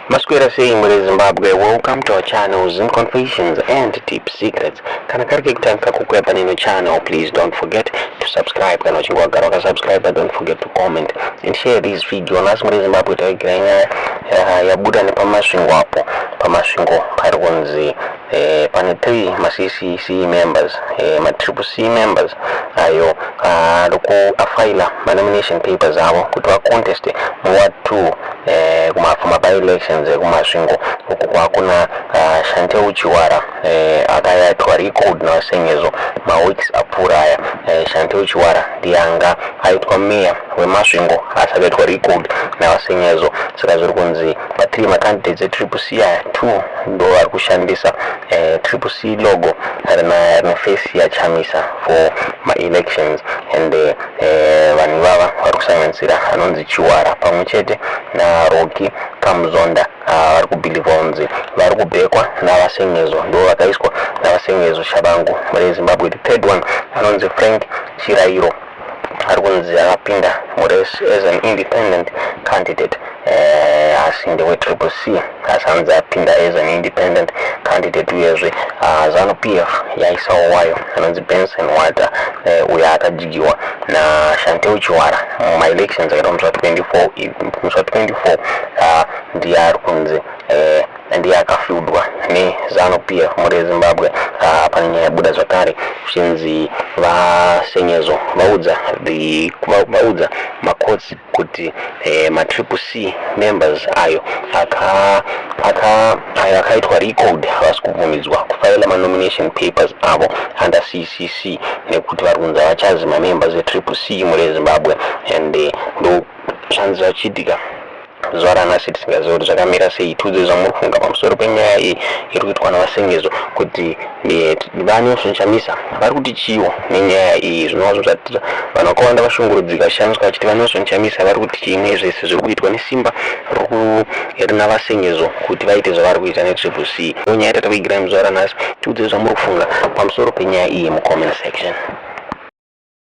Masquera saying Zimbabwe, welcome to our channel Zoom Confessions and Deep Secrets. Kana karike kutanka kukwepa nino channel, please don't forget to subscribe. Kana uchingwa garoka subscribe, but don't forget to comment and share this video. Nasi Zimbabwe tawigira ya buda ni pamashingo hapo. Pamashingo parikunzi pane 3 ma CCC members, ma triple C members ayo loku afaila ma nomination papers avo kuti wa contest mu Ward 2 kuma by elections kumasvingo uku kwakuna Sengezo Tshabangu akayatwa record na Sengezo ma weeks apuraya. Sengezo Tshabangu ndianga aitwa mayor wemasvingo asabetwa record na Sengezo. Saka zviri kunzi ma 3 ma candidates triple C 2 ndo ari kushandisa triple C logo rina face ya chamisa for my elections, and vanhu vava vari kusanganisira anonzi Chiwara pamwe chete na Roki Kamzonda vari kubhilivha kunzi vari kubhekwa navasengezo, ndo vakaiswa navasengezo Tshabangu Zimbabwe. The third one anonzi Frank Chirairo ari kunzi akapinda murace as an independent candidate asinde we triple C asanzi apinda as an independent candidate uyezve Zanu-PF yaisa wayo anonzi Benson Wata uya akajigiwa na Sengezo Tshabangu ma elections akaita musi wa 24 ndiye ari kunzi ndiye akafudwa ne Zanu-PF muri Zimbabwe. Pane nyaya yabuda zvakare kuchinzi vasengezo vaudza macourts kuti ma triple C members ayo akaitwa record havasi kubvumidzwa kufaila ma nomination papers avo under CCC nekuti vari kunzi avachazi ma members e triple C muri Zimbabwe, and ndo zvanzi zvachiitika zuva ranhasi tisingazivi kuti zvakamira sei. Tudze zvamuri kufunga pamusoro penyaya iyi iri kuitwa navasengezo kuti vanosvenshamisa vari kuti chiwo nenyaya iyi. Zvinova zvatira vanhu vakawanda vashungurudzika vachishandiswa vachiti vanosvenshamisa vari kuti chimwe zvese zviri kuitwa nesimba rina vasengezo kuti vaite zvavari kuita netriple C. Nyaya yatatavigirai muzuva ranhasi. Tudze zvamuri kufunga pamusoro penyaya iyi mucomment section.